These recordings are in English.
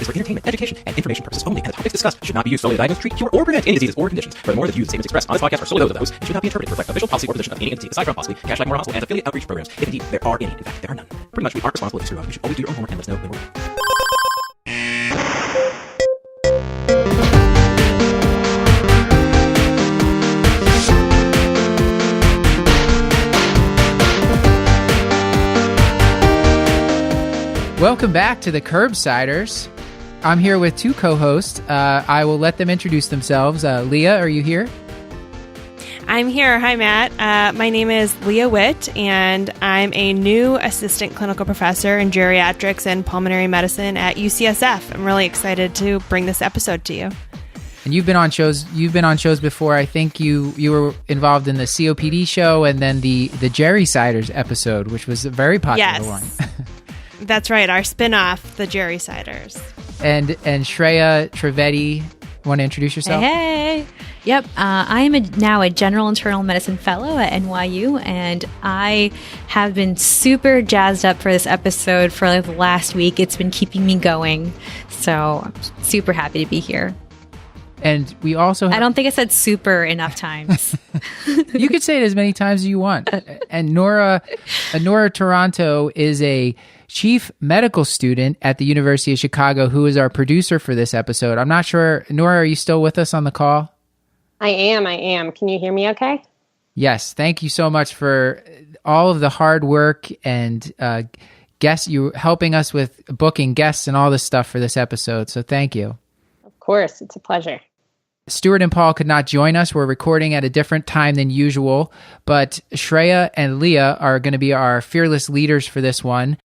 for entertainment, education, and information purposes only, and the topics discussed should not be used solely to diagnose, treat, cure, or prevent any diseases or conditions. Furthermore, the views and statements expressed on this podcast are solely those of the host and should not be interpreted to reflect the official policy or position of any entity aside from possibly Cash Like More Hospital and affiliate outreach programs, if indeed there are any. In fact, there are none. Pretty much, we aren't responsible if you screw up. You should always do your own homework and let us know when we're wrong. Welcome back to the Curbsiders. I'm here with two co-hosts. I will let them introduce themselves. Leah, are you here? I'm here. Hi, Matt. My name is Leah Witt, and I'm a new assistant clinical professor in geriatrics and pulmonary medicine at UCSF. I'm really excited to bring this episode to you. And you've been on shows. Before. I think you were involved in the COPD show and then the Gericiders episode, which was a very popular one. That's right, our spin-off, the Gericiders. And Shreya Trivedi, want to introduce yourself? Hey. Yep, I am now a general internal medicine fellow at NYU, and I have been super jazzed up for this episode for like the last week. It's been keeping me going, so I'm super happy to be here. And we also I don't think I said super enough times. You could say it as many times as you want. And Nora Toronto is a chief medical student at the University of Chicago who is our producer for this episode. I'm not sure. Nora, are you still with us on the call? I am. Can you hear me okay? Yes. Thank you so much for all of the hard work and you helping us with booking guests and all this stuff for this episode. So thank you. Of course. It's a pleasure. Stuart and Paul could not join us. We're recording at a different time than usual, but Shreya and Leah are going to be our fearless leaders for this one.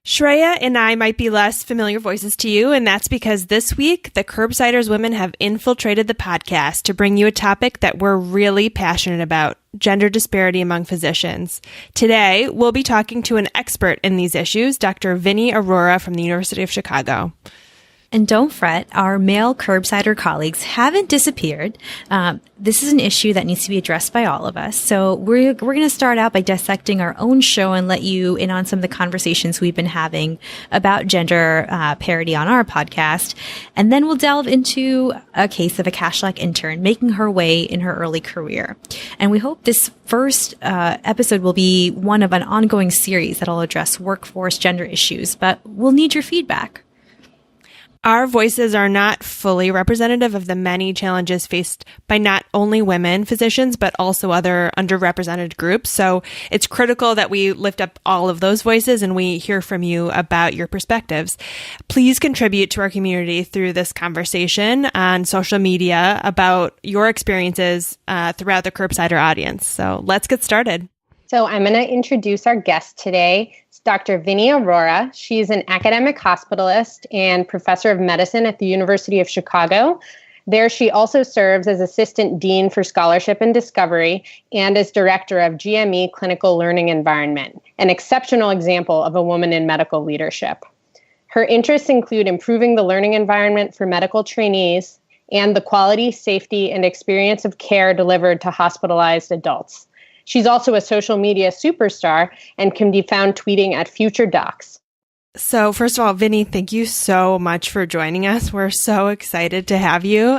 Shreya and I might be less familiar voices to you, and that's because this week, the Curbsiders women have infiltrated the podcast to bring you a topic that we're really passionate about, gender disparity among physicians. Today, we'll be talking to an expert in these issues, Dr. Vinny Arora from the University of Chicago. And don't fret, our male curbsider colleagues haven't disappeared. This is an issue that needs to be addressed by all of us. So we're going to start out by dissecting our own show and let you in on some of the conversations we've been having about gender parity on our podcast. And then we'll delve into a case of a cash-like intern making her way in her early career. And we hope this first episode will be one of an ongoing series that'll address workforce gender issues, but we'll need your feedback. Our voices are not fully representative of the many challenges faced by not only women physicians, but also other underrepresented groups. So it's critical that we lift up all of those voices and we hear from you about your perspectives. Please contribute to our community through this conversation on social media about your experiences throughout the Curbsider audience. So let's get started. So I'm going to introduce our guest today. It's Dr. Vinny Arora. She's an academic hospitalist and professor of medicine at the University of Chicago. There, she also serves as Assistant Dean for Scholarship and Discovery and as Director of GME Clinical Learning Environment, an exceptional example of a woman in medical leadership. Her interests include improving the learning environment for medical trainees and the quality, safety, and experience of care delivered to hospitalized adults. She's also a social media superstar and can be found tweeting at Future Docs. So first of all, Vinny, thank you so much for joining us. We're so excited to have you.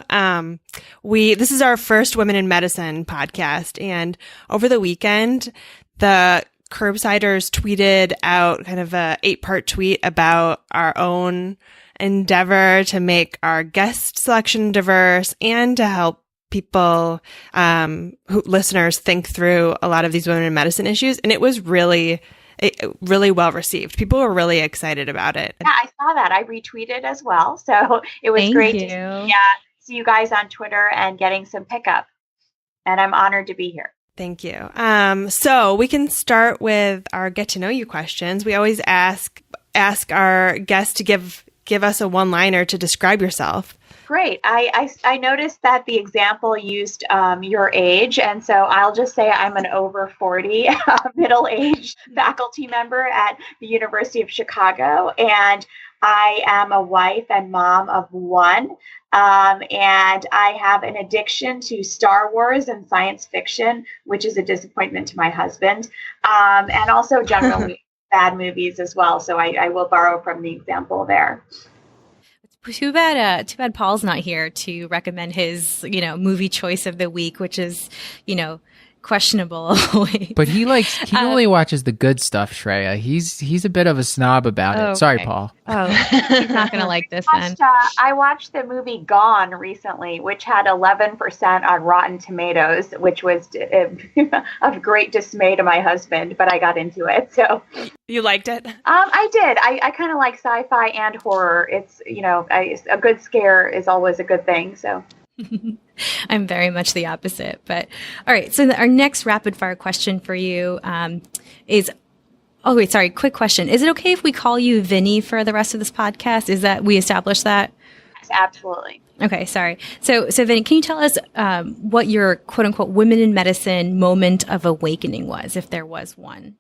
This is our first Women in Medicine podcast. And over the weekend, the Curbsiders tweeted out kind of a 8-part tweet about our own endeavor to make our guest selection diverse and to help people, listeners think through a lot of these women in medicine issues. And it was really well received. People were really excited about it. Yeah, I saw that. I retweeted as well. So it was great to see you guys on Twitter and getting some pickup. And I'm honored to be here. Thank you. So we can start with our get to know you questions. We always ask our guests to give us a one-liner to describe yourself. Great. I noticed that the example used your age, and so I'll just say I'm an over 40 middle-aged faculty member at the University of Chicago, and I am a wife and mom of one, and I have an addiction to Star Wars and science fiction, which is a disappointment to my husband, and also generally bad movies as well, so I will borrow from the example there. Too bad Paul's not here to recommend his, movie choice of the week, which is, questionable. But he only watches the good stuff, Shreya. He's a bit of a snob about it. Sorry, Paul. Oh, he's not going to like this then. I watched the movie Gone recently, which had 11% on Rotten Tomatoes, which was of great dismay to my husband, but I got into it. So you liked it? I did. I kind of like sci-fi and horror. It's, a good scare is always a good thing. So. I'm very much the opposite. But all right. So our next rapid fire question for you is, quick question. Is it okay if we call you Vinny for the rest of this podcast? Is that we established that? Yes, absolutely. Okay. Sorry. So Vinny, can you tell us what your quote unquote women in medicine moment of awakening was, if there was one?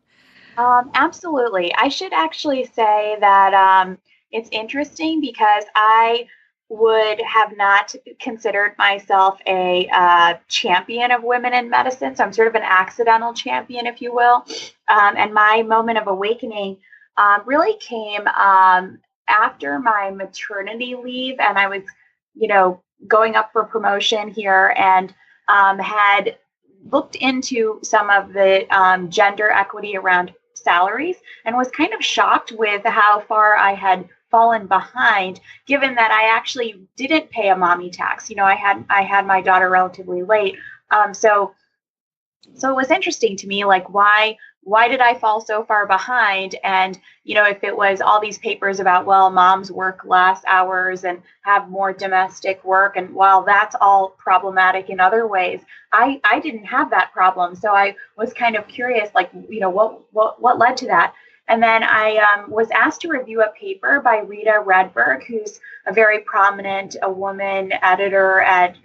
Absolutely. I should actually say that it's interesting because I would have not considered myself a champion of women in medicine. So I'm sort of an accidental champion, if you will. And my moment of awakening really came after my maternity leave. And I was, going up for promotion here and had looked into some of the gender equity around salaries and was kind of shocked with how far I had fallen behind, given that I actually didn't pay a mommy tax. I had my daughter relatively late. So it was interesting to me, like why did I fall so far behind? And, if it was all these papers about, well, moms work less hours and have more domestic work. And while that's all problematic in other ways, I didn't have that problem. So I was kind of curious, like, what led to that? And then I was asked to review a paper by Rita Redberg, who's a very prominent woman editor at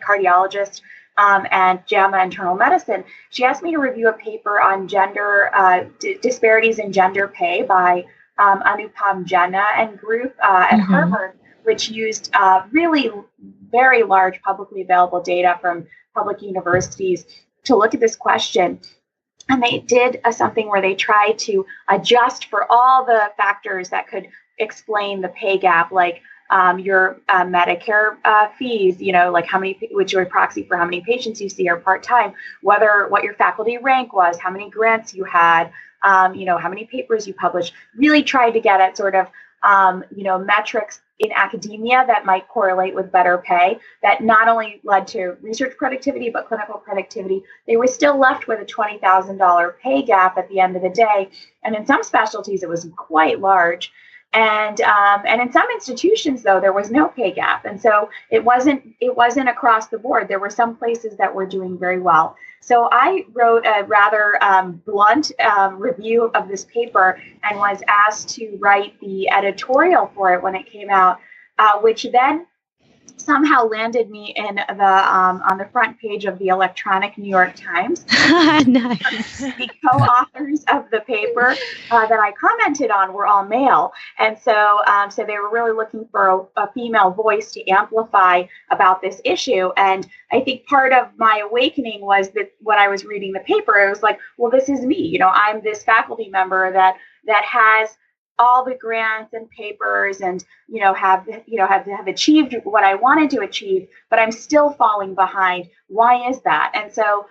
cardiologist and JAMA Internal Medicine. She asked me to review a paper on gender disparities in gender pay by Anupam Jena and group at Harvard, which used really very large publicly available data from public universities to look at this question. And they did something where they tried to adjust for all the factors that could explain the pay gap, like your Medicare fees, like how many, which are a proxy for how many patients you see are part-time, what your faculty rank was, how many grants you had, how many papers you published, really tried to get at sort of, metrics in academia that might correlate with better pay that not only led to research productivity, but clinical productivity. They were still left with a $20,000 pay gap at the end of the day. And in some specialties, it was quite large. And in some institutions, though, there was no pay gap. And so it wasn't across the board. There were some places that were doing very well. So I wrote a rather blunt review of this paper and was asked to write the editorial for it when it came out, which then somehow landed me in the on the front page of the electronic New York Times. Nice. The co-authors of the paper that I commented on were all male, and so they were really looking for a female voice to amplify about this issue. And I think part of my awakening was that when I was reading the paper, it was like, well, this is me. I'm this faculty member that has all the grants and papers and, have achieved what I wanted to achieve, but I'm still falling behind. Why is that? And so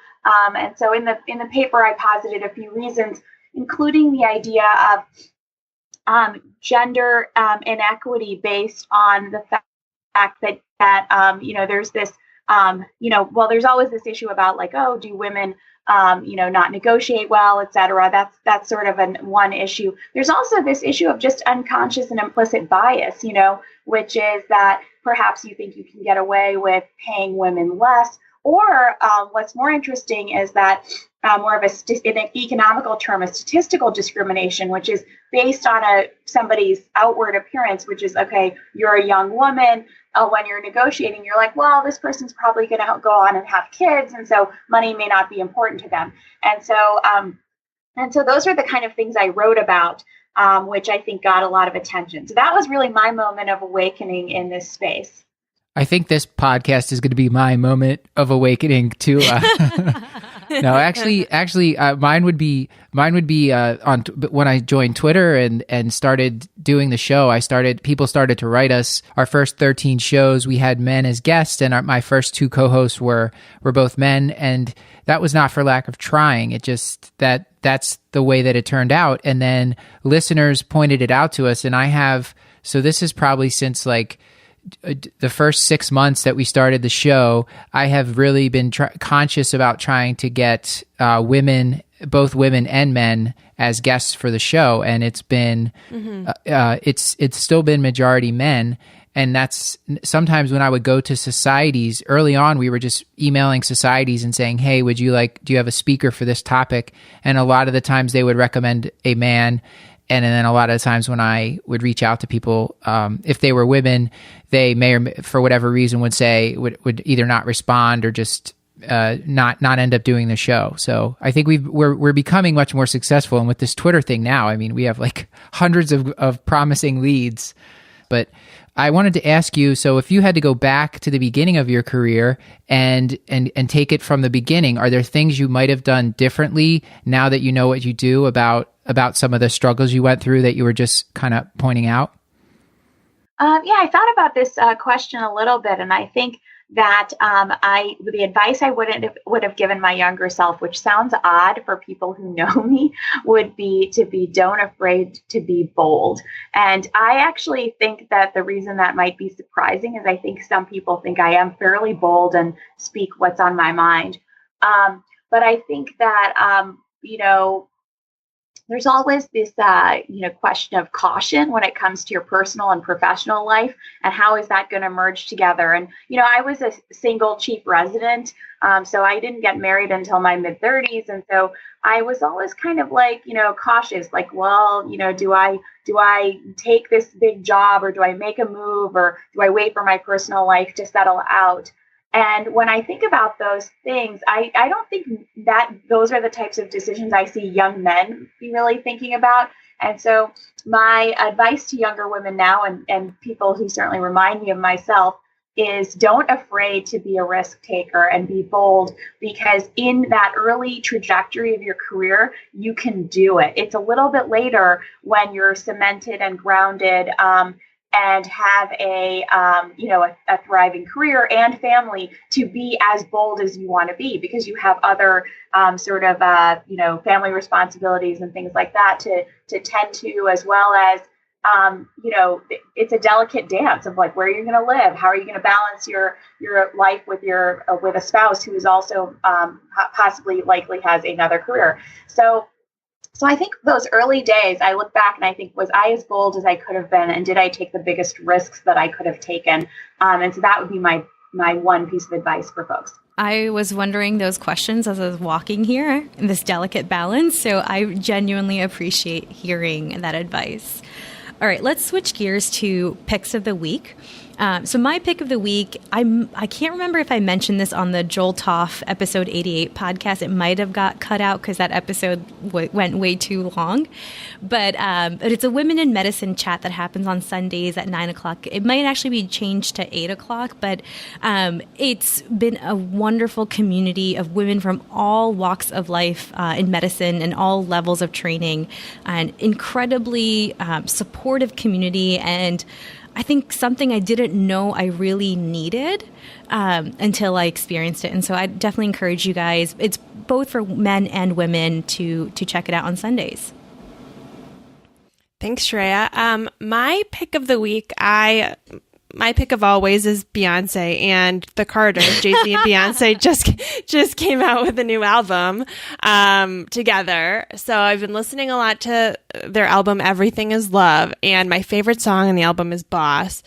in the paper, I posited a few reasons, including the idea of gender inequity based on the fact that there's this, there's always this issue about like, oh, do women not negotiate well, et cetera. That's sort of one issue. There's also this issue of just unconscious and implicit bias, which is that perhaps you think you can get away with paying women less. Or what's more interesting is that more of in an economical term, a statistical discrimination, which is based on somebody's outward appearance, which is, okay, you're a young woman. When you're negotiating, you're like, well, this person's probably going to go on and have kids, and so money may not be important to them. And so those are the kind of things I wrote about, which I think got a lot of attention. So that was really my moment of awakening in this space. I think this podcast is going to be my moment of awakening too. No, actually, mine would be when I joined Twitter and started doing the show. People started to write us. Our first 13 shows, we had men as guests, and my first two co-hosts were both men, and that was not for lack of trying. It just that's the way that it turned out, and then listeners pointed it out to us, and so this is probably since like the first 6 months that we started the show, I have really been conscious about trying to get both women and men as guests for the show, and it's been it's still been majority men. And that's sometimes when I would go to societies early on, we were just emailing societies and saying, hey, do you have a speaker for this topic? And a lot of the times they would recommend a man. And then a lot of the times when I would reach out to people, if they were women, they may or for whatever reason would either not respond or just not end up doing the show. So I think we're becoming much more successful. And with this Twitter thing now, I mean, we have like hundreds of promising leads. But I wanted to ask you, so if you had to go back to the beginning of your career and take it from the beginning, are there things you might have done differently now that you know what you do about some of the struggles you went through that you were just kind of pointing out? Yeah, I thought about this question a little bit, and I think that the advice I would have given my younger self, which sounds odd for people who know me, would be to be don't afraid to be bold. And I actually think that the reason that might be surprising is I think some people think I am fairly bold and speak what's on my mind. But I think that, there's always this, question of caution when it comes to your personal and professional life, and how is that going to merge together? And, I was a single chief resident, so I didn't get married until my mid-30s. And so I was always kind of like, cautious, like, well, do I take this big job, or do I make a move, or do I wait for my personal life to settle out? And when I think about those things, I don't think that those are the types of decisions I see young men be really thinking about. And so my advice to younger women now, and people who certainly remind me of myself, is don't afraid to be a risk taker and be bold, because in that early trajectory of your career, you can do it. It's a little bit later when you're cemented and grounded, and have a thriving career and family, to be as bold as you want to be, because you have other family responsibilities and things like that to tend to, as well as, it's a delicate dance of like, where you're going to live, how are you going to balance your life with a spouse who is also possibly likely has another career. So I think those early days, I look back and I think, was I as bold as I could have been? And did I take the biggest risks that I could have taken? And so that would be my one piece of advice for folks. I was wondering those questions as I was walking here, in this delicate balance. So I genuinely appreciate hearing that advice. All right, let's switch gears to picks of the week. So my pick of the week, I can't remember if I mentioned this on the Joel Toff episode 88 podcast. It might have got cut out because that episode went way too long. But it's a women in medicine chat that happens on Sundays at 9 o'clock. It might actually be changed to 8 o'clock, but it's been a wonderful community of women from all walks of life in medicine and all levels of training, and incredibly supportive community. And I think something I didn't know I really needed until I experienced it. And so I definitely encourage you guys, it's both for men and women, to check it out on Sundays. Thanks, Shreya. My pick of the week, my pick of always is Beyonce and the Carters. Jay-Z and Beyonce just came out with a new album together. So I've been listening a lot to their album, Everything Is Love. And my favorite song on the album is Boss.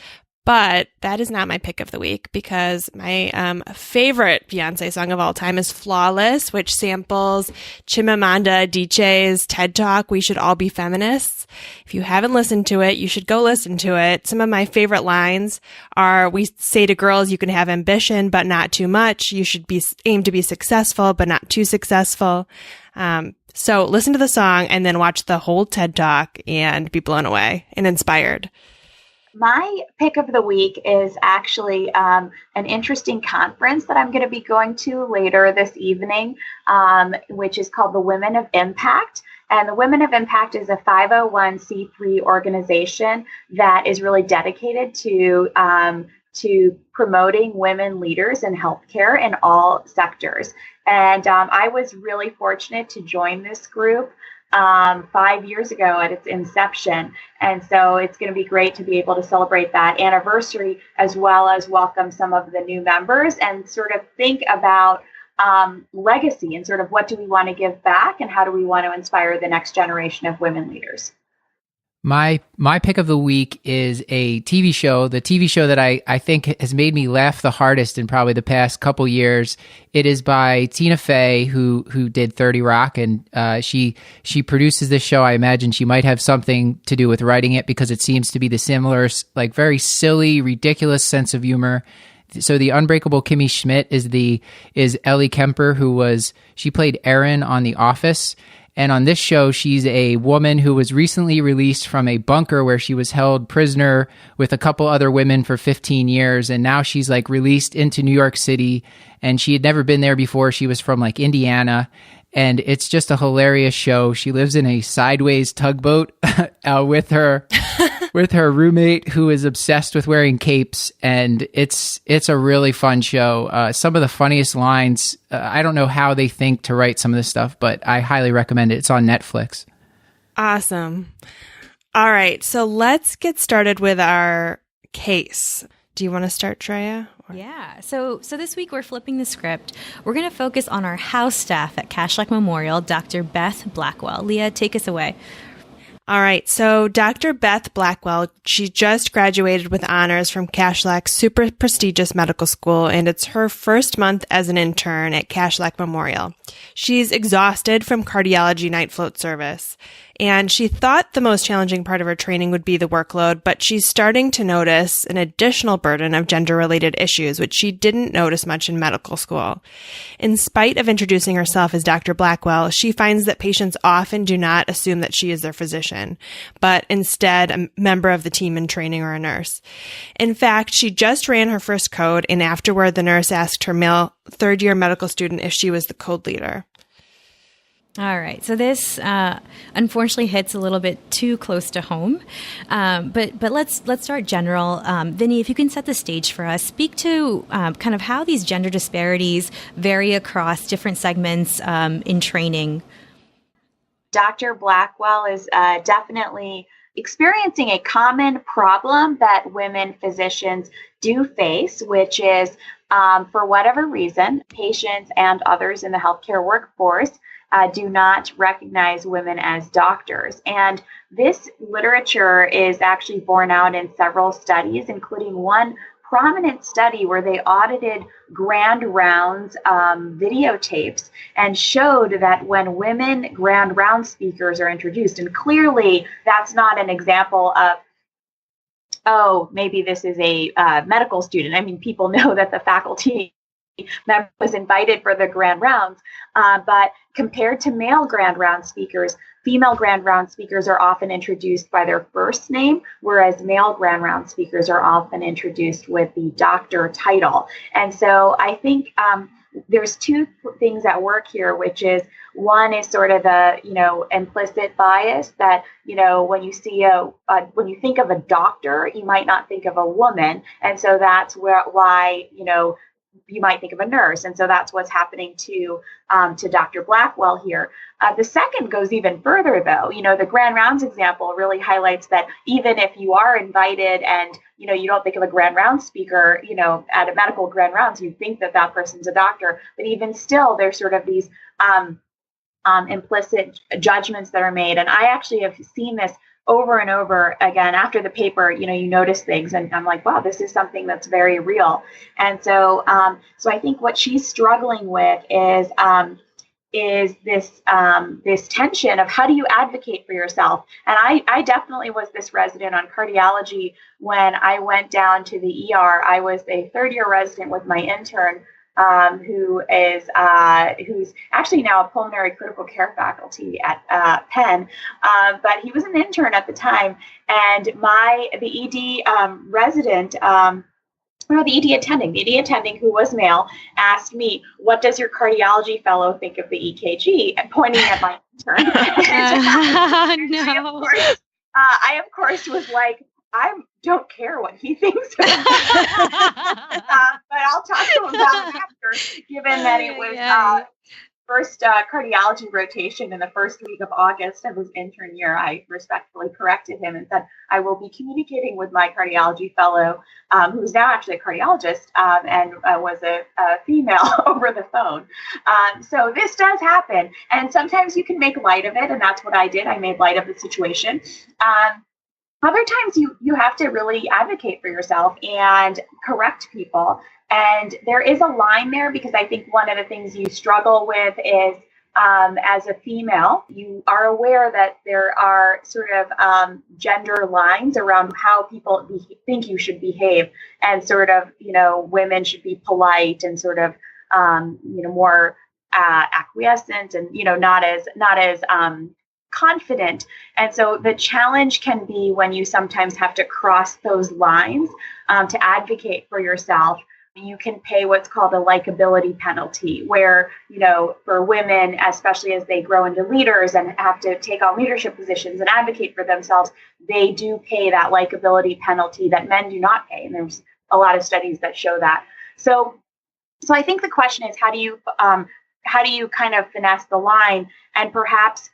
But that is not my pick of the week, because my favorite Beyonce song of all time is Flawless, which samples Chimamanda Adichie's TED Talk, We Should All Be Feminists. If you haven't listened to it, you should go listen to it. Some of my favorite lines are, we say to girls, you can have ambition, but not too much. You should aim to be successful, but not too successful. So listen to the song and then watch the whole TED Talk and be blown away and inspired. My pick of the week is actually an interesting conference that I'm going to be going to later this evening, which is called the Women of Impact. And the Women of Impact is a 501c3 organization that is really dedicated to promoting women leaders in healthcare in all sectors. And I was really fortunate to join this group 5 years ago at its inception. And so it's going to be great to be able to celebrate that anniversary as well as welcome some of the new members and sort of think about legacy and sort of what do we want to give back and how do we want to inspire the next generation of women leaders. My pick of the week is a TV show, the TV show that I think has made me laugh the hardest in probably the past couple years. It is by Tina Fey, who did 30 Rock, and she produces this show. I imagine she might have something to do with writing it because it seems to be the similar, like very silly, ridiculous sense of humor. So the Unbreakable Kimmy Schmidt is Ellie Kemper, she played Erin on The Office. And on this show, she's a woman who was recently released from a bunker where she was held prisoner with a couple other women for 15 years. And now she's like released into New York City, and she had never been there before. She was from like Indiana. And it's just a hilarious show. She lives in a sideways tugboat with her roommate who is obsessed with wearing capes, and it's a really fun show. Some of the funniest lines. I don't know how they think to write some of this stuff, but I highly recommend it. It's on Netflix. Awesome. All right, so let's get started with our case. Do you want to start, Treya? Yeah. So this week we're flipping the script. We're going to focus on our house staff at Cashlack Memorial, Dr. Beth Blackwell. Leah, take us away. All right. So Dr. Beth Blackwell, she just graduated with honors from Cashlack's super prestigious medical school, and it's her first month as an intern at Cashlack Memorial. She's exhausted from cardiology night float service, and she thought the most challenging part of her training would be the workload, but she's starting to notice an additional burden of gender-related issues, which she didn't notice much in medical school. In spite of introducing herself as Dr. Blackwell, she finds that patients often do not assume that she is their physician, but instead a member of the team in training or a nurse. In fact, she just ran her first code, and afterward the nurse asked her male third-year medical student if she was the code leader. All right. So this unfortunately hits a little bit too close to home, but let's start general. Vinny, if you can set the stage for us, speak to kind of how these gender disparities vary across different segments in training. Dr. Blackwell is definitely experiencing a common problem that women physicians do face, which is for whatever reason, patients and others in the healthcare workforce do not recognize women as doctors. And this literature is actually borne out in several studies, including one prominent study where they audited Grand Rounds videotapes and showed that when women Grand Round speakers are introduced, and clearly that's not an example of, oh, maybe this is a medical student. I mean, people know that the faculty member was invited for the Grand Rounds, but compared to male Grand Round speakers, female Grand Round speakers are often introduced by their first name, whereas male Grand Round speakers are often introduced with the doctor title. And so I think there's two things at work here, which is one is sort of the, implicit bias that, when you see when you think of a doctor, you might not think of a woman. And so that's why, you might think of a nurse. And so that's what's happening to Dr. Blackwell here. The second goes even further, though. The Grand Rounds example really highlights that even if you are invited and, you don't think of a Grand Rounds speaker, at a medical Grand Rounds, you think that that person's a doctor. But even still, there's sort of these implicit judgments that are made. And I actually have seen this over and over again after the paper. You notice things, and I'm like, wow, this is something that's very real. And so, so I think what she's struggling with is this tension of how do you advocate for yourself? And I definitely was this resident on cardiology when I went down to the ER. I was a third-year resident with my intern who's actually now a pulmonary critical care faculty at Penn, but he was an intern at the time, and the ED resident. The ED attending who was male asked me, "What does your cardiology fellow think of the EKG?" and pointing at my intern. No. I of course was like, I don't care what he thinks, but I'll talk to him about it after, given that it was first cardiology rotation in the first week of August of his intern year. I respectfully corrected him and said, I will be communicating with my cardiology fellow, who's now actually a cardiologist and was a female over the phone. So this does happen. And sometimes you can make light of it. And that's what I did. I made light of the situation. Other times you have to really advocate for yourself and correct people. And there is a line there, because I think one of the things you struggle with is, as a female, you are aware that there are sort of gender lines around how people think you should behave, and sort of, women should be polite and sort of, more acquiescent and, not as confident. And so the challenge can be when you sometimes have to cross those lines to advocate for yourself. You can pay what's called a likability penalty, where, for women, especially as they grow into leaders and have to take on leadership positions and advocate for themselves, they do pay that likability penalty that men do not pay. And there's a lot of studies that show that. So I think the question is, how do you kind of finesse the line? And perhaps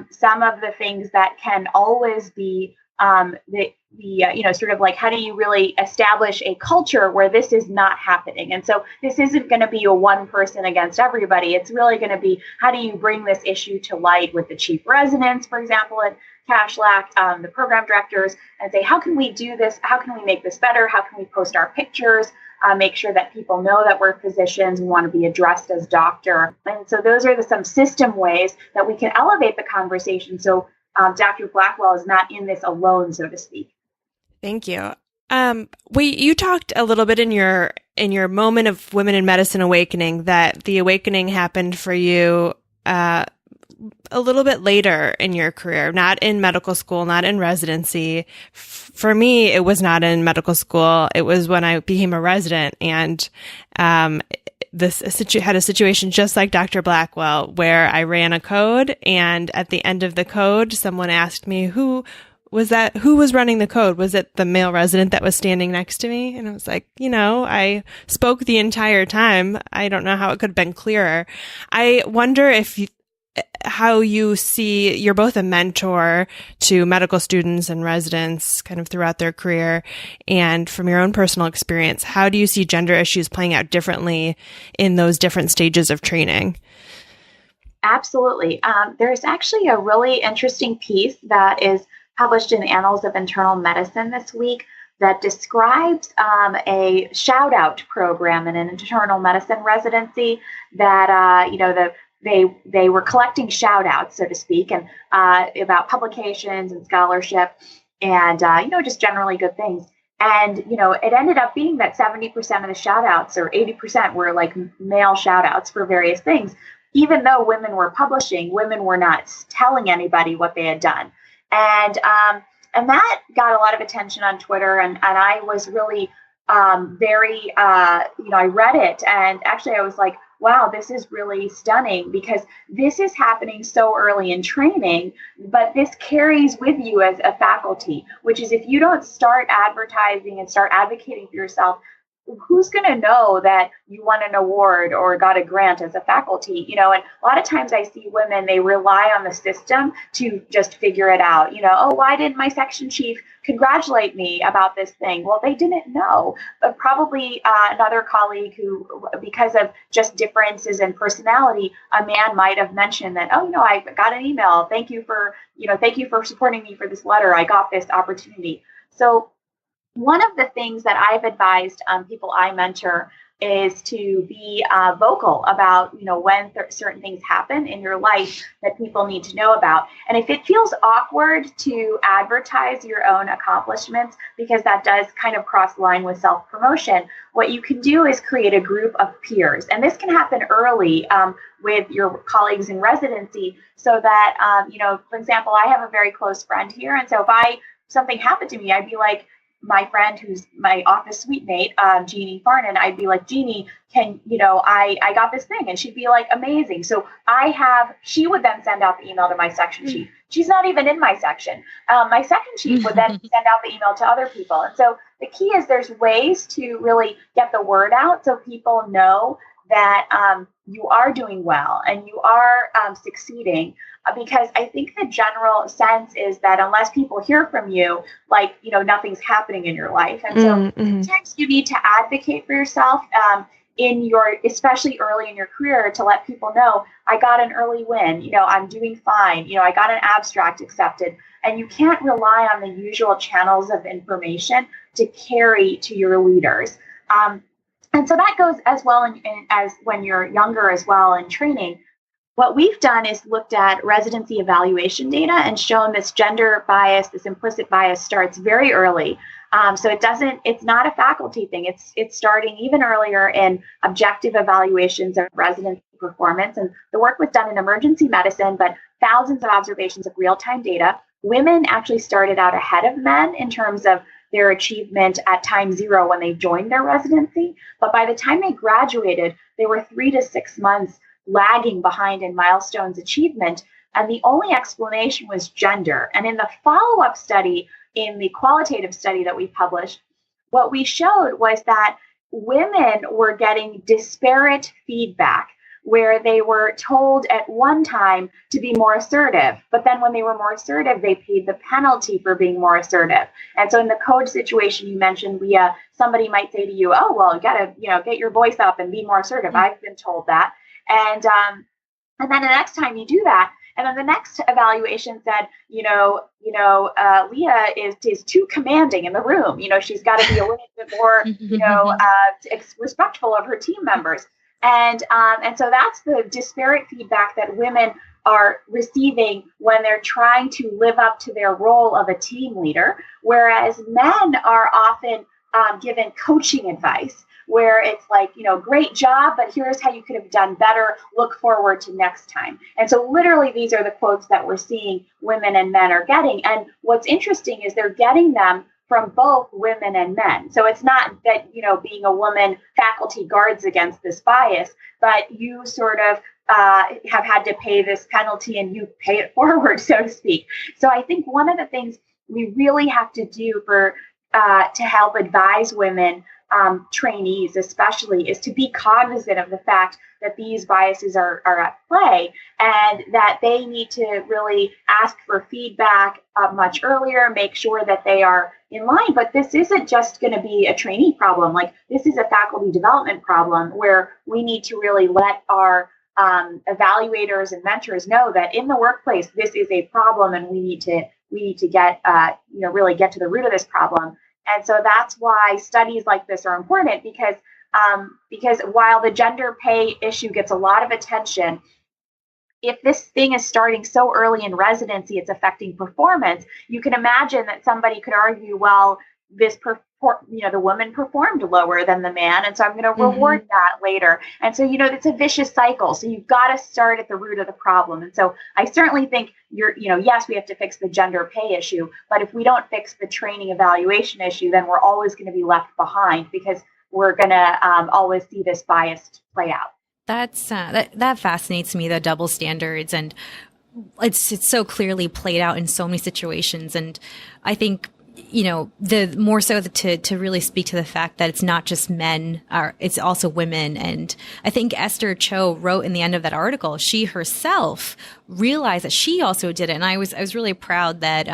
some of the things that can always be sort of like, how do you really establish a culture where this is not happening? And so this isn't going to be a one person against everybody. It's really going to be, how do you bring this issue to light with the chief residents, for example, at Cashlack, the program directors, and say, how can we do this? How can we make this better? How can we post our pictures? Make sure that people know that we're physicians. We want to be addressed as doctor. And so those are some system ways that we can elevate the conversation. So Dr. Blackwell is not in this alone, so to speak. Thank you. You talked a little bit in your moment of Women in Medicine awakening, that the awakening happened for you a little bit later in your career, not in medical school, not in residency. For me, it was not in medical school. It was when I became a resident, and had a situation just like Dr. Blackwell, where I ran a code, and at the end of the code, someone asked me, who was running the code? Was it the male resident that was standing next to me? And I was like, I spoke the entire time. I don't know how it could have been clearer. I wonder how you see, you're both a mentor to medical students and residents kind of throughout their career. And from your own personal experience, how do you see gender issues playing out differently in those different stages of training? Absolutely. There's actually a really interesting piece that is published in the Annals of Internal Medicine this week that describes a shout-out program in an internal medicine residency that, they were collecting shout-outs, so to speak, and about publications and scholarship and, just generally good things. And, it ended up being that 70% of the shout-outs or 80% were like male shout-outs for various things. Even though women were publishing, women were not telling anybody what they had done. And that got a lot of attention on Twitter. And I was really I read it. And actually I was like, wow, this is really stunning, because this is happening so early in training, but this carries with you as a faculty, which is, if you don't start advertising and start advocating for yourself, who's going to know that you won an award or got a grant as a faculty? And a lot of times I see women, they rely on the system to just figure it out. Oh, why didn't my section chief congratulate me about this thing? Well, they didn't know, but probably another colleague who, because of just differences in personality, a man might have mentioned that, I got an email. Thank you for supporting me for this letter. I got this opportunity. So one of the things that I've advised people I mentor is to be vocal about, when certain things happen in your life that people need to know about. And if it feels awkward to advertise your own accomplishments, because that does kind of cross the line with self-promotion, what you can do is create a group of peers. And this can happen early with your colleagues in residency, so that, for example, I have a very close friend here. And so if something happened to me, I'd be like, my friend who's my office suite mate, Jeannie Farnan, I'd be like, Jeannie, I got this thing. And she'd be like, amazing. So she would then send out the email to my section chief. She's not even in my section. My second chief would then send out the email to other people. And so the key is there's ways to really get the word out so people know that you are doing well and you are succeeding. Because I think the general sense is that unless people hear from you, nothing's happening in your life. And so sometimes you need to advocate for yourself especially early in your career, to let people know, I got an early win, I'm doing fine, I got an abstract accepted. And you can't rely on the usual channels of information to carry to your leaders. And so that goes as well as when you're younger as well in training. What we've done is looked at residency evaluation data and shown this gender bias, this implicit bias starts very early. So it's not a faculty thing. It's starting even earlier in objective evaluations of residency performance. And the work was done in emergency medicine, but thousands of observations of real-time data. Women actually started out ahead of men in terms of their achievement at time zero when they joined their residency. But by the time they graduated, they were 3 to 6 months lagging behind in milestones achievement. And the only explanation was gender. And in the follow-up study, in the qualitative study that we published, what we showed was that women were getting disparate feedback, where they were told at one time to be more assertive, but then when they were more assertive, they paid the penalty for being more assertive. And so in the code situation you mentioned, Leah, somebody might say to you, oh, well, you gotta, get your voice up and be more assertive. I've been told that. And then the next time you do that, and then the next evaluation said, Leah is too commanding in the room. She's got to be a little bit more, respectful of her team members. And so that's the disparate feedback that women are receiving when they're trying to live up to their role of a team leader, whereas men are often given coaching advice, where it's like, great job, but here's how you could have done better. Look forward to next time. And so literally these are the quotes that we're seeing women and men are getting. And what's interesting is they're getting them from both women and men. So it's not that, being a woman faculty guards against this bias, but you sort of have had to pay this penalty and you pay it forward, so to speak. So I think one of the things we really have to do to help advise women, trainees especially, is to be cognizant of the fact that these biases are at play, and that they need to really ask for feedback much earlier, make sure that they are in line. But this isn't just going to be a trainee problem. This is a faculty development problem where we need to really let our evaluators and mentors know that in the workplace, this is a problem, and we need to get, really get to the root of this problem. And so that's why studies like this are important, because while the gender pay issue gets a lot of attention, if this thing is starting so early in residency, it's affecting performance. You can imagine that somebody could argue, well, the woman performed lower than the man, and so I'm going to reward that later. And so, it's a vicious cycle. So you've got to start at the root of the problem. And so I certainly think yes, we have to fix the gender pay issue, but if we don't fix the training evaluation issue, then we're always going to be left behind, because we're going to always see this bias play out. That's that fascinates me, the double standards, and it's so clearly played out in so many situations. And I think, the more so to really speak to the fact that it's not just men, it's also women. And I think Esther Cho wrote in the end of that article, she herself realized that she also did it. And I was really proud that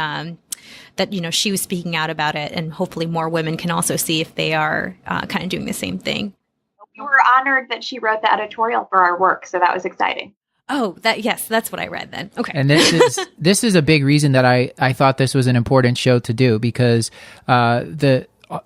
she was speaking out about it, and hopefully more women can also see if they are kind of doing the same thing. We were honored that she wrote the editorial for our work, so that was exciting. Oh, that's what I read then. Okay. And this is a big reason that I thought this was an important show to do, because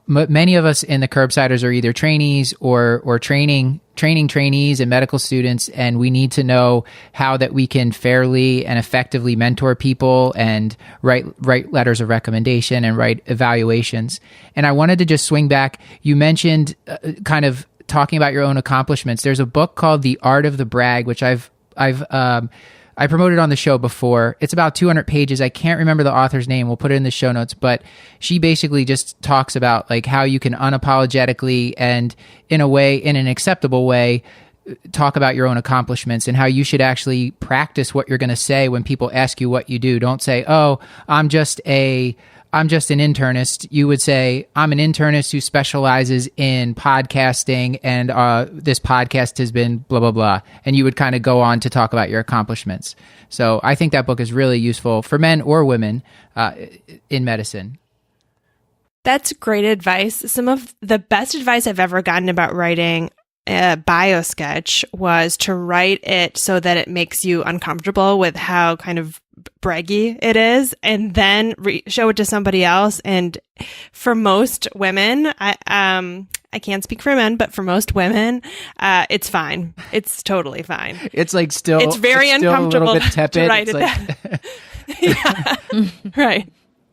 many of us in the Curbsiders are either trainees or training trainees and medical students, and we need to know how that we can fairly and effectively mentor people and write letters of recommendation and write evaluations. And I wanted to just swing back. You mentioned kind of talking about your own accomplishments. There's a book called The Art of the Bragg, which I promoted on the show before. It's about 200 pages. I can't remember the author's name. We'll put it in the show notes, but she basically just talks about like how you can unapologetically and in an acceptable way, talk about your own accomplishments and how you should actually practice what you're going to say when people ask you what you do. Don't say, "Oh, I'm just an internist." You would say, "I'm an internist who specializes in podcasting, and this podcast has been blah, blah, blah." And you would kind of go on to talk about your accomplishments. So I think that book is really useful for men or women in medicine. That's great advice. Some of the best advice I've ever gotten about writing a bio sketch was to write it so that it makes you uncomfortable with how kind of braggy it is, and then show it to somebody else. And for most women, I can't speak for men, but for most women, it's fine. It's totally fine. It's like it's very uncomfortable a little bit tepid. to write it down. Yeah.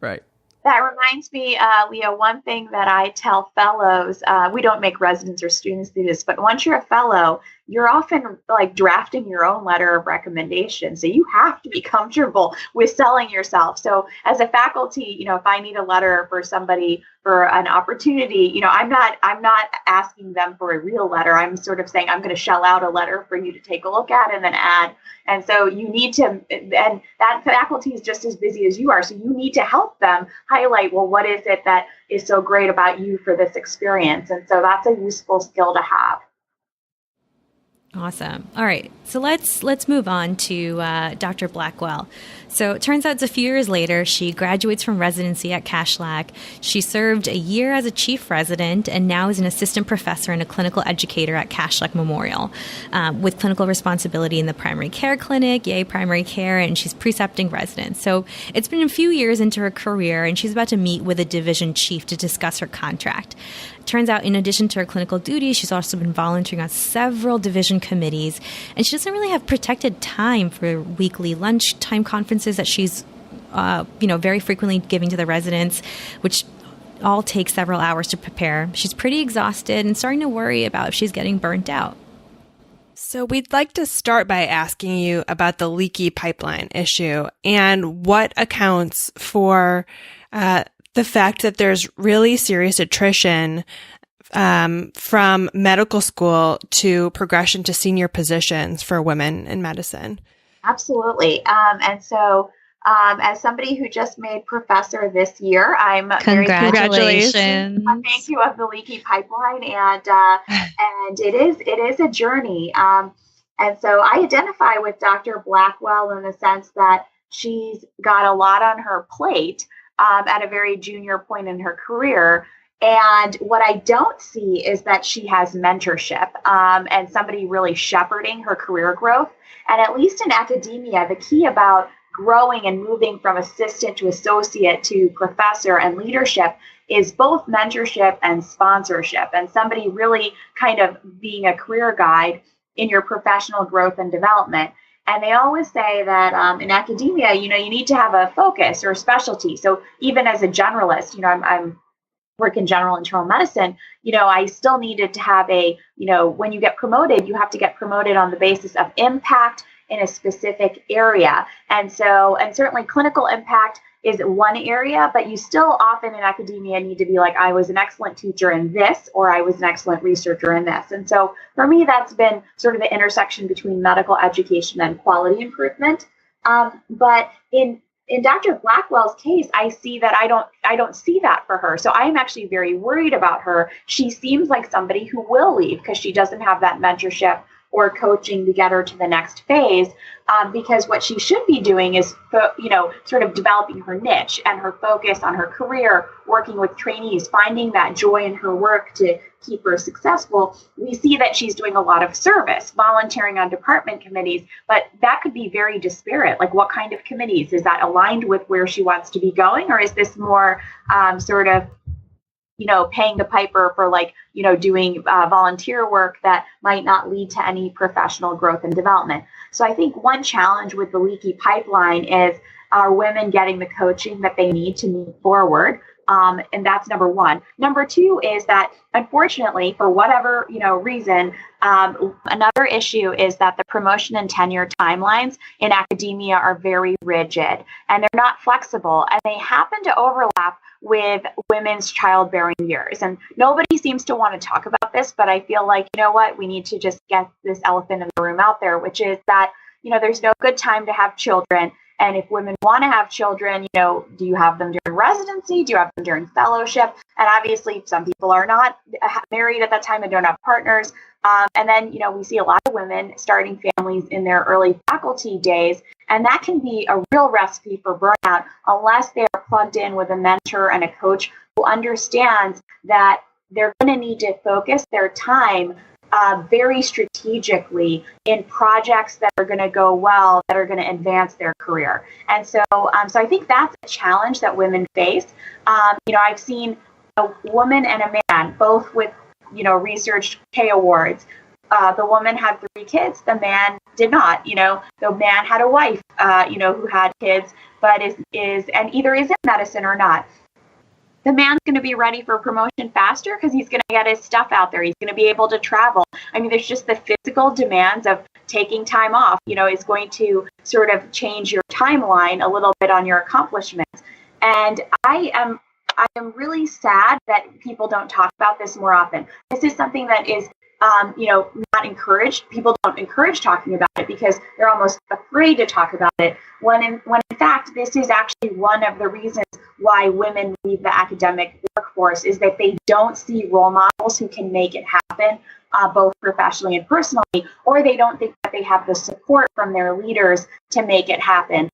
Right. That reminds me, Leah, one thing that I tell fellows, we don't make residents or students do this, but once you're a fellow, you're often like drafting your own letter of recommendation. So you have to be comfortable with selling yourself. So as a faculty, if I need a letter for somebody for an opportunity, I'm not asking them for a real letter. I'm sort of saying, I'm going to shell out a letter for you to take a look at and then add. And so you need to, and that faculty is just as busy as you are. So you need to help them highlight, well, what is it that is so great about you for this experience? And so that's a useful skill to have. Awesome. All right. So let's move on to Dr. Blackwell. So it turns out it's a few years later, she graduates from residency at Kashlak. She served a year as a chief resident and now is an assistant professor and a clinical educator at Kashlak Memorial with clinical responsibility in the primary care clinic, yay, primary care, and she's precepting residents. So it's been a few years into her career, and she's about to meet with a division chief to discuss her contract. Turns out, in addition to her clinical duties, she's also been volunteering on several division committees, and she doesn't really have protected time for weekly lunchtime conferences that she's, very frequently giving to the residents, which all take several hours to prepare. She's pretty exhausted and starting to worry about if she's getting burnt out. So we'd like to start by asking you about the leaky pipeline issue and what accounts for the fact that there's really serious attrition from medical school to progression to senior positions for women in medicine. Absolutely. And so as somebody who just made professor this year, I'm Congratulations. Thank you of the leaky pipeline. And it is a journey. And so I identify with Dr. Blackwell in the sense that she's got a lot on her plate at a very junior point in her career. And what I don't see is that she has mentorship and somebody really shepherding her career growth. And at least in academia, the key about growing and moving from assistant to associate to professor and leadership is both mentorship and sponsorship, and somebody really kind of being a career guide in your professional growth and development. And they always say that in academia, you need to have a focus or a specialty. So even as a generalist, I'm work in general internal medicine, I still needed to have when you get promoted, you have to get promoted on the basis of impact in a specific area. And certainly clinical impact is one area, but you still often in academia need to be like, I was an excellent teacher in this, or I was an excellent researcher in this. And so for me, that's been sort of the intersection between medical education and quality improvement. But in Dr. Blackwell's case, I see that I don't see that for her. So I'm actually very worried about her. She seems like somebody who will leave because she doesn't have that mentorship or coaching to get her to the next phase, because what she should be doing is, sort of developing her niche and her focus on her career, working with trainees, finding that joy in her work to keep her successful. We see that she's doing a lot of service, volunteering on department committees, but that could be very disparate. Like, what kind of committees? Is that aligned with where she wants to be going, or is this more sort of paying the piper for doing volunteer work that might not lead to any professional growth and development. So I think one challenge with the leaky pipeline is, are women getting the coaching that they need to move forward? And that's number one. Number two is that, unfortunately, for whatever reason, another issue is that the promotion and tenure timelines in academia are very rigid and they're not flexible, and they happen to overlap with women's childbearing years. And nobody seems to want to talk about this, but I feel like, we need to just get this elephant in the room out there, which is that, there's no good time to have children. And if women want to have children, do you have them during residency? Do you have them during fellowship? And obviously, some people are not married at that time and don't have partners. And then, we see a lot of women starting families in their early faculty days. And that can be a real recipe for burnout unless they are plugged in with a mentor and a coach who understands that they're going to need to focus their time very strategically in projects that are going to go well, that are going to advance their career. And so I think that's a challenge that women face. I've seen a woman and a man, both with, researched K awards. The woman had 3 kids. The man did not. The man had a wife, who had kids, but is either is in medicine or not. The man's going to be ready for promotion faster because he's going to get his stuff out there. He's going to be able to travel. I mean, there's just the physical demands of taking time off, is going to sort of change your timeline a little bit on your accomplishments. And I am really sad that people don't talk about this more often. This is something that is, not encouraged. People don't encourage talking about it because they're almost afraid to talk about it. When in fact, this is actually one of the reasons why women leave the academic workforce, is that they don't see role models who can make it happen, both professionally and personally, or they don't think that they have the support from their leaders to make it happen.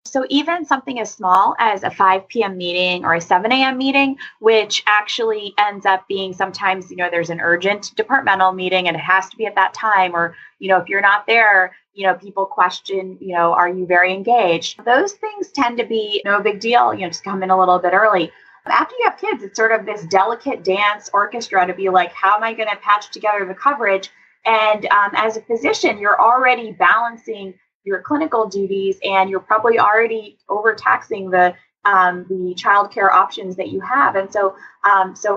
So even something as small as a 5 p.m. meeting or a 7 a.m. meeting, which actually ends up being sometimes, there's an urgent departmental meeting and it has to be at that time, or, if you're not there, people question, are you very engaged? Those things tend to be no big deal, just come in a little bit early. After you have kids, it's sort of this delicate dance orchestra to be like, how am I going to patch together the coverage? And as a physician, you're already balancing your clinical duties, and you're probably already overtaxing the childcare options that you have. And so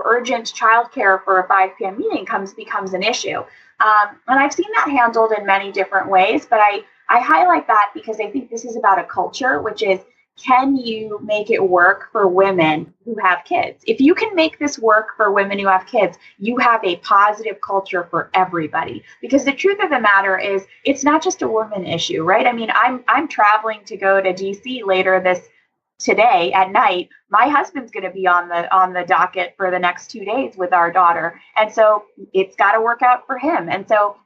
urgent childcare for a 5 p.m. meeting becomes an issue. And I've seen that handled in many different ways, but I highlight that because I think this is about a culture, which is, can you make it work for women who have kids? If you can make this work for women who have kids, you have a positive culture for everybody. Because the truth of the matter is, it's not just a woman issue, right? I mean, I'm traveling to go to DC later today at night. My husband's going to be on the docket for the next 2 days with our daughter, and so it's got to work out for him. And so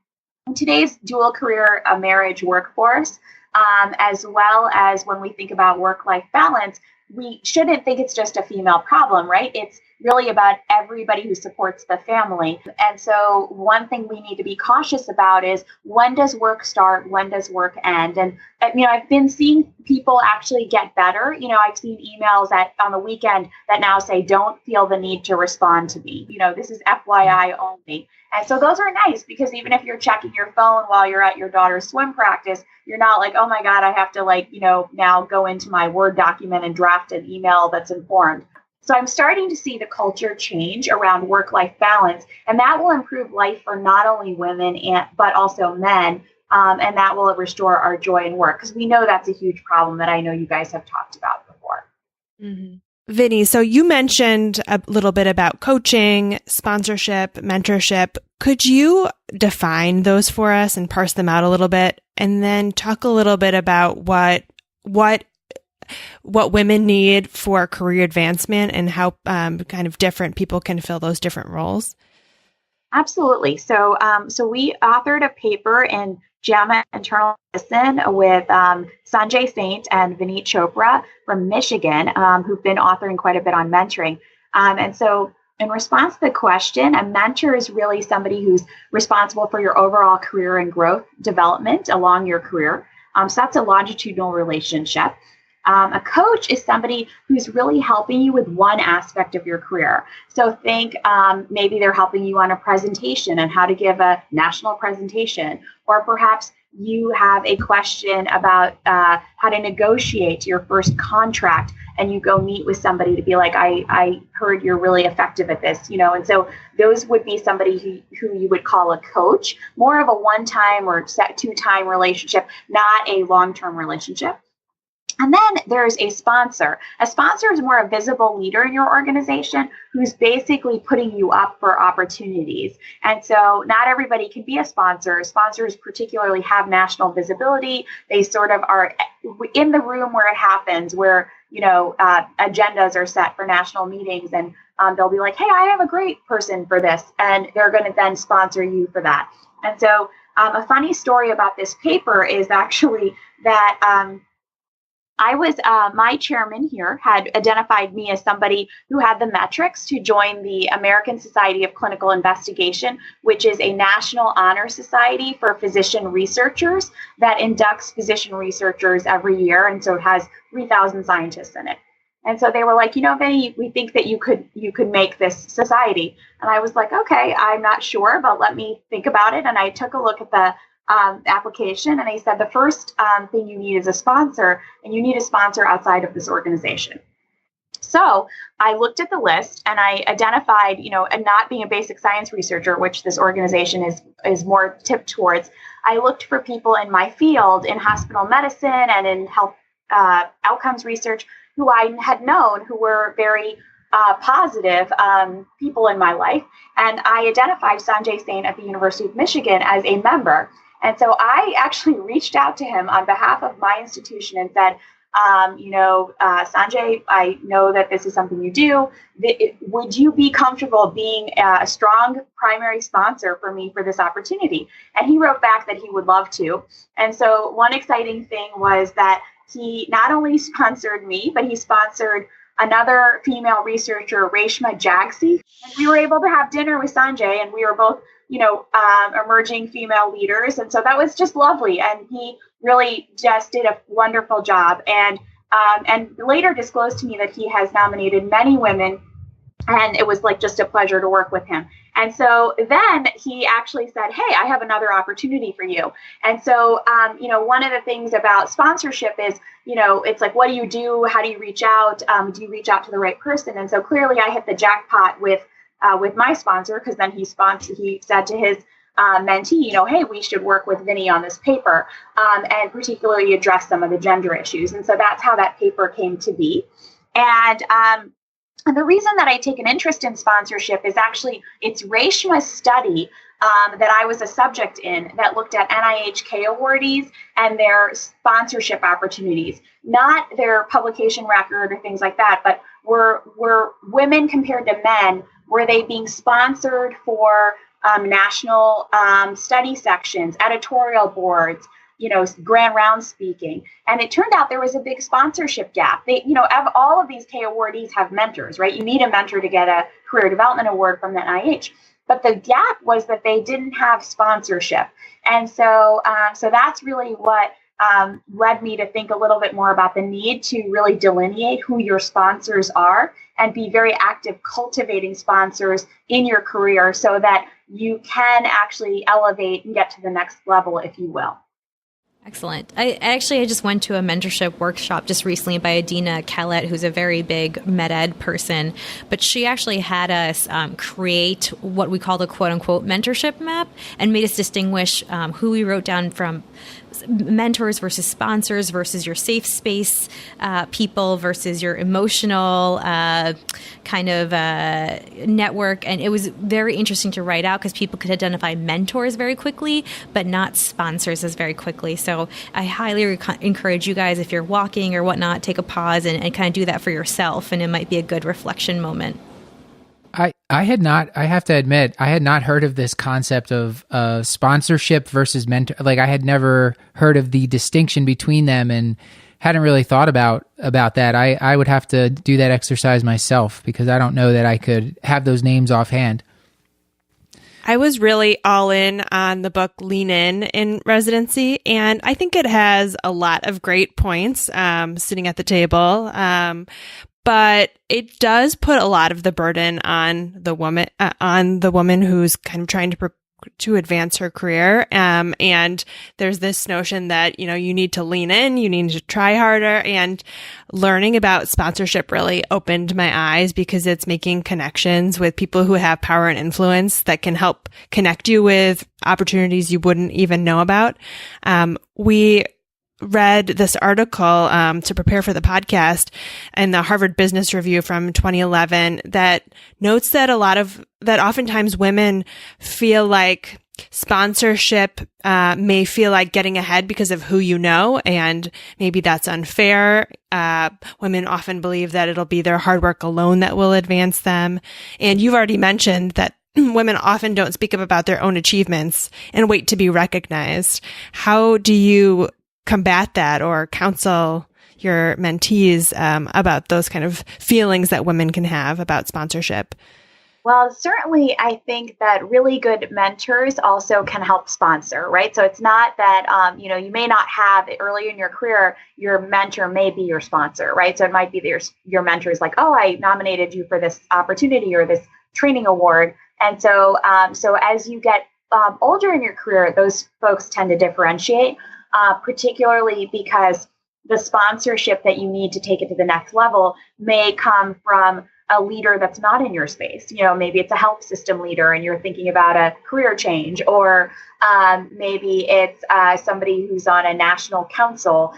in today's dual career marriage workforce, as well as when we think about work-life balance, we shouldn't think it's just a female problem, right? It's really about everybody who supports the family. And so one thing we need to be cautious about is, when does work start? When does work end? And, I've been seeing people actually get better. I've seen emails on the weekend that now say, don't feel the need to respond to me. This is FYI only. And so those are nice, because even if you're checking your phone while you're at your daughter's swim practice, you're not like, oh my God, I have to now go into my Word document and draft an email that's informed. So I'm starting to see the culture change around work-life balance, and that will improve life for not only women but also men, and that will restore our joy in work, because we know that's a huge problem that I know you guys have talked about before. Mm-hmm. Vinny, so you mentioned a little bit about coaching, sponsorship, mentorship. Could you define those for us and parse them out a little bit, and then talk a little bit about what women need for career advancement and how kind of different people can fill those different roles? Absolutely. So we authored a paper in JAMA Internal Medicine with Sanjay Saint and Vineet Chopra from Michigan, who've been authoring quite a bit on mentoring. And so in response to the question, a mentor is really somebody who's responsible for your overall career and growth development along your career. So that's a longitudinal relationship. A coach is somebody who's really helping you with one aspect of your career. So think maybe they're helping you on a presentation and how to give a national presentation, or perhaps you have a question about how to negotiate your first contract, and you go meet with somebody to be like, I heard you're really effective at this, and so those would be somebody who you would call a coach, more of a one-time or two-time relationship, not a long-term relationship. And then there's a sponsor. A sponsor is more a visible leader in your organization who's basically putting you up for opportunities. And so not everybody can be a sponsor. Sponsors particularly have national visibility. They sort of are in the room where it happens, where agendas are set for national meetings, and they'll be like, hey, I have a great person for this, and they're going to then sponsor you for that. And so a funny story about this paper is actually that my chairman here had identified me as somebody who had the metrics to join the American Society of Clinical Investigation, which is a national honor society for physician researchers that inducts physician researchers every year. And so it has 3,000 scientists in it. And so they were like, Vinny, we think that you could make this society. And I was like, okay, I'm not sure, but let me think about it. And I took a look at the application, and they said the first thing you need is a sponsor, and you need a sponsor outside of this organization. So I looked at the list and I identified, and not being a basic science researcher, which this organization is more tipped towards, I looked for people in my field in hospital medicine and in health outcomes research who I had known who were very positive people in my life. And I identified Sanjay Sain at the University of Michigan as a member. And so I actually reached out to him on behalf of my institution and said, Sanjay, I know that this is something you do. Would you be comfortable being a strong primary sponsor for me for this opportunity? And he wrote back that he would love to. And so one exciting thing was that he not only sponsored me, but he sponsored another female researcher, Reshma Jagsi. And we were able to have dinner with Sanjay, and we were both emerging female leaders. And so that was just lovely. And he really just did a wonderful job. And later disclosed to me that he has nominated many women. And it was like just a pleasure to work with him. And so then he actually said, hey, I have another opportunity for you. And so, one of the things about sponsorship is, it's like, what do you do? How do you reach out? Do you reach out to the right person? And so clearly I hit the jackpot with my sponsor, because then he said to his mentee, hey, we should work with Vinny on this paper, and particularly address some of the gender issues. And so that's how that paper came to be. And the reason that I take an interest in sponsorship is actually it's Reshma's study that I was a subject in that looked at NIH-K awardees and their sponsorship opportunities, not their publication record or things like that, but were women compared to men, were they being sponsored for national study sections, editorial boards, grand round speaking. And it turned out there was a big sponsorship gap. All of these K awardees have mentors, right? You need a mentor to get a career development award from the NIH. But the gap was that they didn't have sponsorship. And so that's really what led me to think a little bit more about the need to really delineate who your sponsors are and be very active cultivating sponsors in your career so that you can actually elevate and get to the next level, if you will. Excellent. I just went to a mentorship workshop just recently by Adina Kellett, who's a very big med ed person, but she actually had us create what we call the quote unquote mentorship map and made us distinguish who we wrote down from mentors versus sponsors versus your safe space people versus your emotional network. And it was very interesting to write out because people could identify mentors very quickly, but not sponsors as very quickly. So I highly encourage you guys, if you're walking or whatnot, take a pause and kind of do that for yourself. And it might be a good reflection moment. I have to admit, I had not heard of this concept of sponsorship versus mentor. Like, I had never heard of the distinction between them and hadn't really thought about that. I would have to do that exercise myself because I don't know that I could have those names offhand. I was really all in on the book Lean in residency, and I think it has a lot of great points sitting at the table. But it does put a lot of the burden on the woman who's kind of trying to advance her career. And there's this notion that, you need to lean in, you need to try harder. And learning about sponsorship really opened my eyes because it's making connections with people who have power and influence that can help connect you with opportunities you wouldn't even know about. We read this article to prepare for the podcast in the Harvard Business Review from 2011 that notes that oftentimes women feel like sponsorship may feel like getting ahead because of who you know, and maybe that's unfair. Women often believe that it'll be their hard work alone that will advance them. And you've already mentioned that women often don't speak up about their own achievements and wait to be recognized. How do you combat that or counsel your mentees about those kind of feelings that women can have about sponsorship? Well, certainly, I think that really good mentors also can help sponsor, right? So it's not that, you may not have early in your career, your mentor may be your sponsor, right? So it might be that your mentor is like, oh, I nominated you for this opportunity or this training award. And so as you get older in your career, those folks tend to differentiate. Particularly because the sponsorship that you need to take it to the next level may come from a leader that's not in your space. Maybe it's a health system leader and you're thinking about a career change, or maybe it's somebody who's on a national council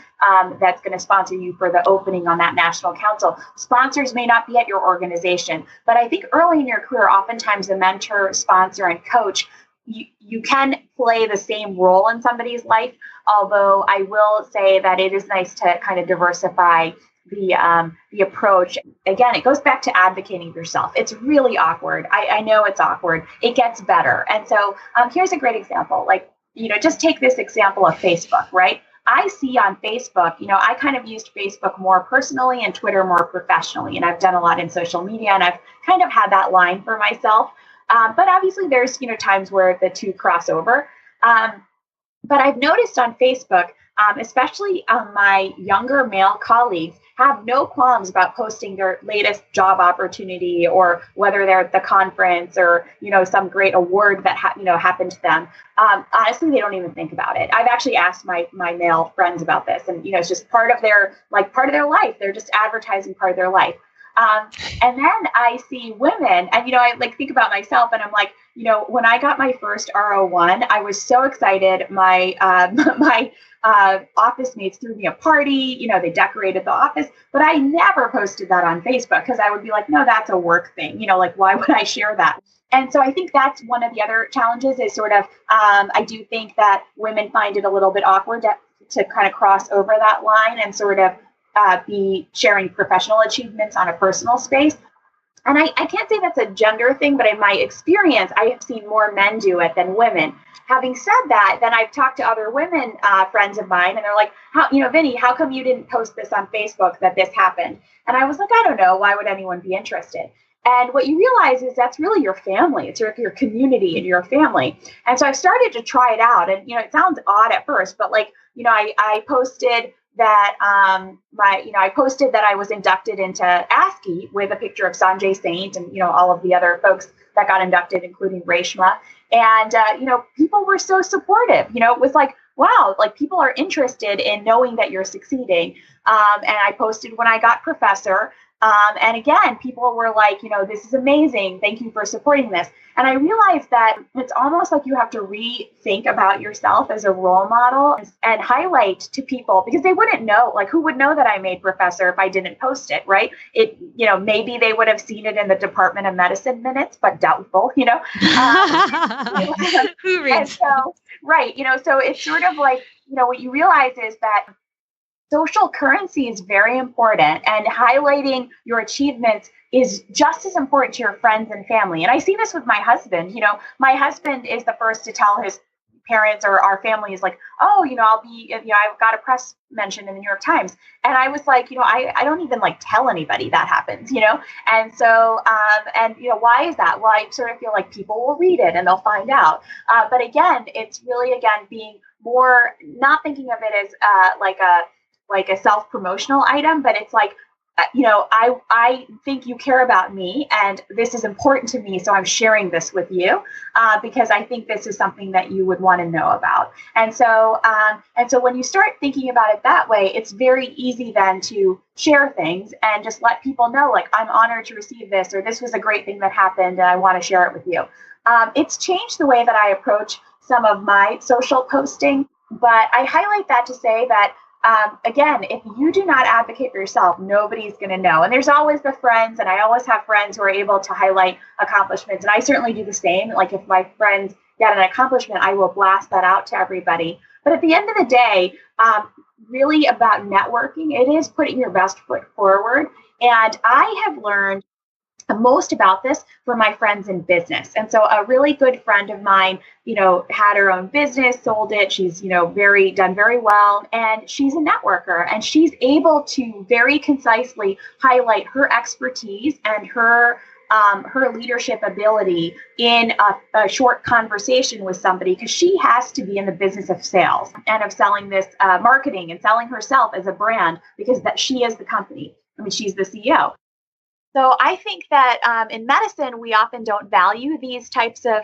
that's going to sponsor you for the opening on that national council. Sponsors may not be at your organization, but I think early in your career, oftentimes the mentor, sponsor, and coach, you can play the same role in somebody's life, although I will say that it is nice to kind of diversify the approach. Again, it goes back to advocating for yourself. It's really awkward. I know it's awkward. It gets better. And so here's a great example. Just take this example of Facebook, right? I see on Facebook, I kind of used Facebook more personally and Twitter more professionally. And I've done a lot in social media, and I've kind of had that line for myself. But obviously there's, times where the two cross over. But I've noticed on Facebook, especially my younger male colleagues, have no qualms about posting their latest job opportunity or whether they're at the conference or, some great award that, happened to them. Honestly, they don't even think about it. I've actually asked my male friends about this, and, it's just part of their life. They're just advertising part of their life. And then I see women, and, I think about myself, and I'm like, when I got my first RO1, I was so excited. My office mates threw me a party, they decorated the office, but I never posted that on Facebook because I would be like, no, that's a work thing. Why would I share that? And so I think that's one of the other challenges is sort of, I do think that women find it a little bit awkward to kind of cross over that line and sort of be sharing professional achievements on a personal space. And I can't say that's a gender thing, but in my experience, I have seen more men do it than women. Having said that, then I've talked to other women, friends of mine, and they're like, Vinny, how come you didn't post this on Facebook that this happened? And I was like, I don't know. Why would anyone be interested? And what you realize is that's really your family. It's your community and your family. And so I started to try it out. And, it sounds odd at first, but I posted that I posted that I was inducted into ASCII with a picture of Sanjay Saint and, all of the other folks that got inducted, including Reshma. And, people were so supportive. It was like, wow, people are interested in knowing that you're succeeding. And I posted when I got professor. And again, people were like, this is amazing. Thank you for supporting this. And I realized that it's almost like you have to rethink about yourself as a role model and highlight to people because they wouldn't know, who would know that I made professor if I didn't post it, right? Maybe they would have seen it in the Department of Medicine minutes, but doubtful, Who reads? So, right. So it's sort of like, what you realize is that social currency is very important, and highlighting your achievements is just as important to your friends and family. And I see this with my husband. My husband is the first to tell his parents or our family is like, oh, I'll be, I've got a press mention in the New York Times. And I was like, I don't even like tell anybody that happens, And so, why is that? Well, I sort of feel like people will read it and they'll find out. But again, it's really, being more, not thinking of it as like a self-promotional item, but it's like, I think you care about me and this is important to me. So I'm sharing this with you because I think this is something that you would want to know about. And so when you start thinking about it that way, it's very easy then to share things and just let people know, like, I'm honored to receive this, or this was a great thing that happened and I want to share it with you. It's changed the way that I approach some of my social posting, but I highlight that to say that again, if you do not advocate for yourself, nobody's going to know. And there's always the friends, and I always have friends who are able to highlight accomplishments. And I certainly do the same. Like if my friends get an accomplishment, I will blast that out to everybody. But at the end of the day, really about networking, it is putting your best foot forward. And I have learned most about this from my friends in business. And so a really good friend of mine, had her own business, sold it. She's, done very well. And she's a networker, and she's able to very concisely highlight her expertise and her leadership ability in a short conversation with somebody, because she has to be in the business of sales and of selling this marketing and selling herself as a brand, because that she is the company. She's the CEO. So I think that in medicine, we often don't value these types of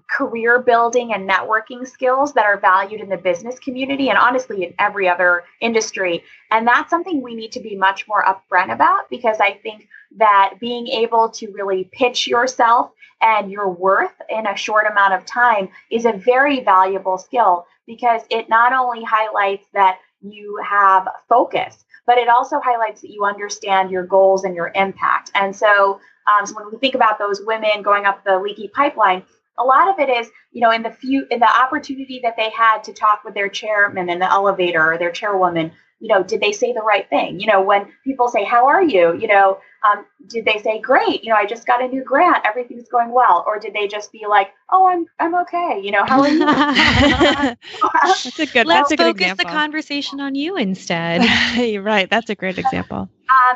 career building and networking skills that are valued in the business community and honestly in every other industry. And that's something we need to be much more upfront about, because I think that being able to really pitch yourself and your worth in a short amount of time is a very valuable skill, because it not only highlights that you have focus, but it also highlights that you understand your goals and your impact. And so, when we think about those women going up the leaky pipeline, a lot of it is, in the opportunity that they had to talk with their chairman in the elevator or their chairwoman, did they say the right thing? When people say, how are you? Did they say, great, I just got a new grant, everything's going well? Or did they just be like, oh, I'm okay. How are you? That's a good Let's focus example. the conversation on you instead. You're right. That's a great example.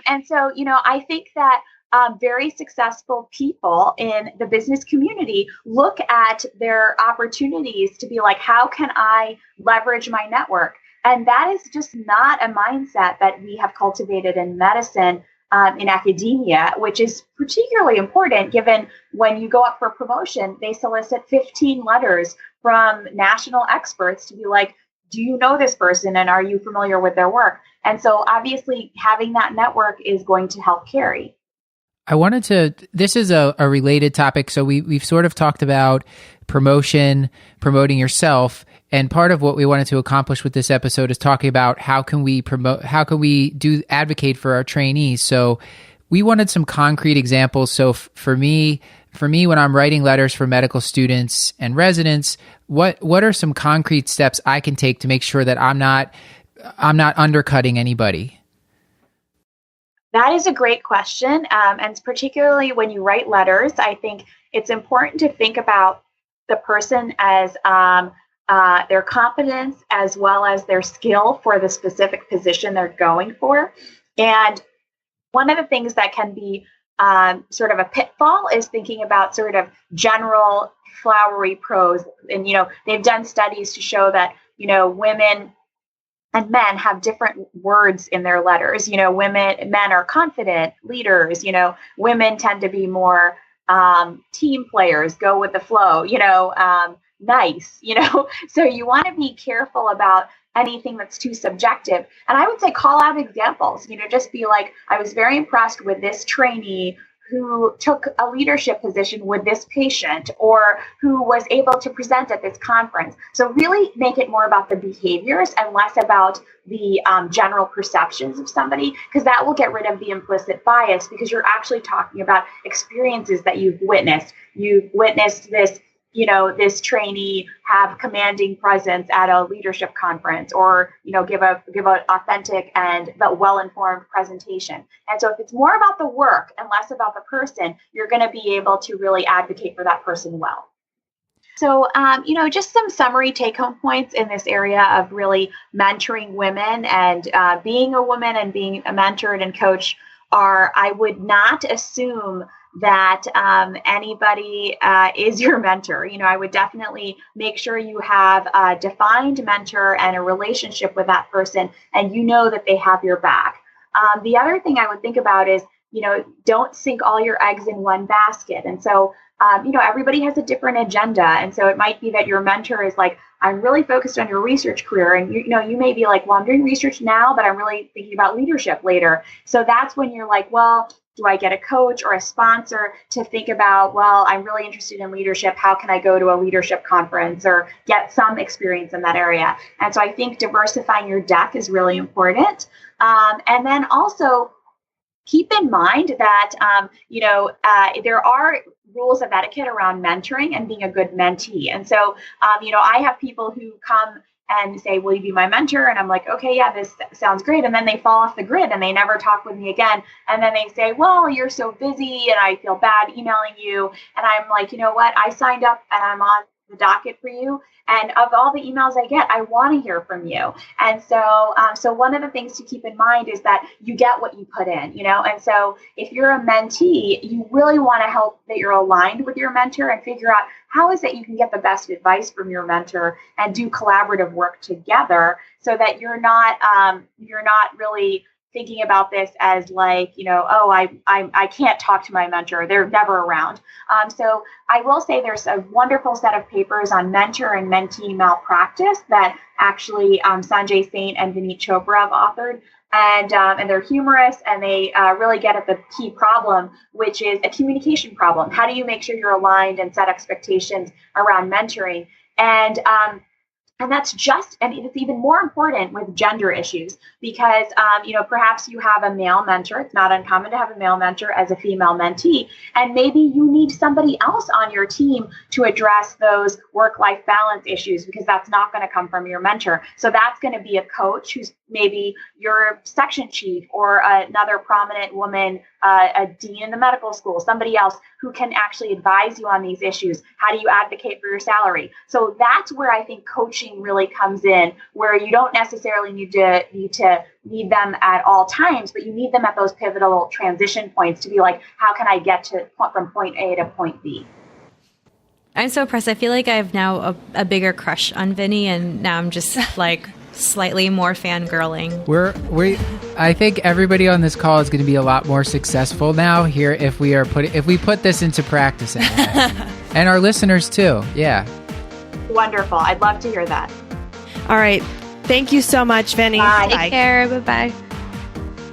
And so, I think that very successful people in the business community look at their opportunities to be like, how can I leverage my network? And that is just not a mindset that we have cultivated in medicine, in academia, which is particularly important given when you go up for promotion, they solicit 15 letters from national experts to be like, do you know this person and are you familiar with their work? And so obviously having that network is going to help carry. This is a related topic. So we've sort of talked about promoting yourself. And part of what we wanted to accomplish with this episode is talking about how can we advocate for our trainees. So we wanted some concrete examples. So for me, when I'm writing letters for medical students and residents, what are some concrete steps I can take to make sure that I'm not undercutting anybody? That is a great question. And particularly when you write letters, I think it's important to think about the person as their competence as well as their skill for the specific position they're going for. And one of the things that can be sort of a pitfall is thinking about sort of general flowery prose. And, they've done studies to show that, women and men have different words in their letters. Men are confident leaders. Women tend to be more team players, go with the flow, nice, So you want to be careful about anything that's too subjective. And I would say call out examples, just be like, I was very impressed with this trainee who took a leadership position with this patient or who was able to present at this conference. So really make it more about the behaviors and less about the general perceptions of somebody, because that will get rid of the implicit bias, because you're actually talking about experiences that you've witnessed. You've witnessed this, this trainee have commanding presence at a leadership conference, or, give an authentic and but well-informed presentation. And so if it's more about the work and less about the person, you're going to be able to really advocate for that person well. So, just some summary take-home points in this area of really mentoring women and being a woman and being mentored and coached are, I would not assume that anybody is your mentor. I would definitely make sure you have a defined mentor and a relationship with that person, and that they have your back. The other thing I would think about is, don't sink all your eggs in one basket. And so, everybody has a different agenda. And so it might be that your mentor is like, I'm really focused on your research career. And you may be like, well, I'm doing research now, but I'm really thinking about leadership later. So that's when you're like, well, do I get a coach or a sponsor to think about, well, I'm really interested in leadership. How can I go to a leadership conference or get some experience in that area? And so I think diversifying your deck is really important. And then also keep in mind that, there are rules of etiquette around mentoring and being a good mentee. And so, I have people who come and say, will you be my mentor? And I'm like, okay, yeah, this sounds great. And then they fall off the grid and they never talk with me again. And then they say, well, you're so busy and I feel bad emailing you. And I'm like, you know what? I signed up and I'm on the docket for you. And of all the emails I get, I want to hear from you. And so, one of the things to keep in mind is that you get what you put in, And so if you're a mentee, you really want to help that you're aligned with your mentor and figure out how is it you can get the best advice from your mentor and do collaborative work together so that you're not really thinking about this as like, I can't talk to my mentor. They're never around. So I will say there's a wonderful set of papers on mentor and mentee malpractice that actually Sanjay Saint and Vineet Chopra have authored. And they're humorous and they really get at the key problem, which is a communication problem. How do you make sure you're aligned and set expectations around mentoring? And that's it's even more important with gender issues because, perhaps you have a male mentor. It's not uncommon to have a male mentor as a female mentee. And maybe you need somebody else on your team to address those work-life balance issues because that's not going to come from your mentor. So that's going to be a coach who's maybe your section chief or another prominent woman, a dean in the medical school, somebody else who can actually advise you on these issues. How do you advocate for your salary? So that's where I think coaching really comes in, where you don't necessarily need them at all times, but you need them at those pivotal transition points to be like, how can I get from point A to point B? I'm so impressed. I feel like I have now a bigger crush on Vinny, and now I'm just like slightly more fangirling. I think everybody on this call is going to be a lot more successful now here if we put this into practice anyway. And our listeners too. Yeah. Wonderful. I'd love to hear that. All right. Thank you so much, Vinny. Bye. Take care. Bye-bye.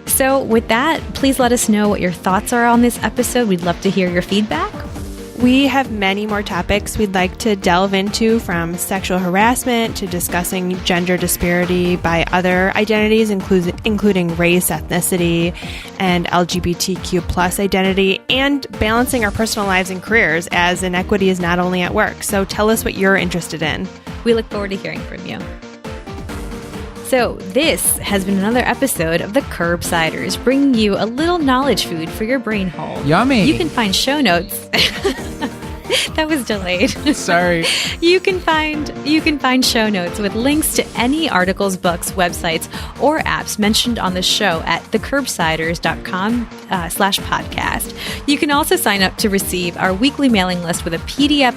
So with that, please let us know what your thoughts are on this episode. We'd love to hear your feedback. We have many more topics we'd like to delve into, from sexual harassment to discussing gender disparity by other identities, including race, ethnicity, and LGBTQ plus identity, and balancing our personal lives and careers, as inequity is not only at work. So tell us what you're interested in. We look forward to hearing from you. So this has been another episode of the Curbsiders, bringing you a little knowledge food for your brain hole. Yummy. You can find show notes. That was delayed. Sorry. You can find show notes with links to any articles, books, websites, or apps mentioned on the show at thecurbsiders.com/podcast. You can also sign up to receive our weekly mailing list with a PDF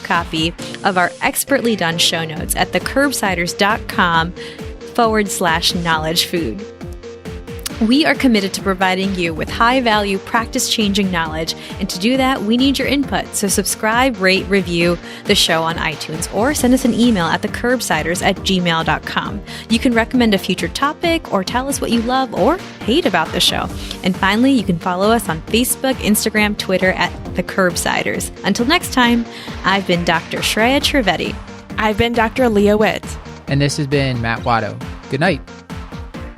copy of our expertly done show notes at thecurbsiders.com/knowledge food. We are committed to providing you with high-value, practice-changing knowledge, and to do that, we need your input. So subscribe, rate, review the show on iTunes, or send us an email at thecurbsiders@gmail.com. You can recommend a future topic, or tell us what you love or hate about the show. And finally, you can follow us on Facebook, Instagram, Twitter at The Curbsiders. Until next time, I've been Dr. Shreya Trivedi. I've been Dr. Leah Witt. And this has been Matt Watto. Good night.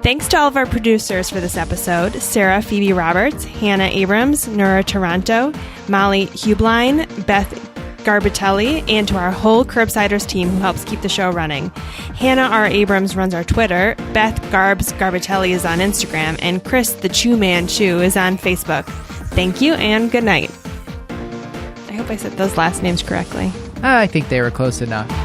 Thanks to all of our producers for this episode: Sarah Phoebe Roberts, Hannah Abrams, Nora Taranto, Molly Hubline, Beth Garbitelli, and to our whole Curbsiders team who helps keep the show running. Hannah R. Abrams runs our Twitter, Beth Garbitelli is on Instagram, and Chris the Chew Man Chew is on Facebook. Thank you and good night. I hope I said those last names correctly. I think they were close enough.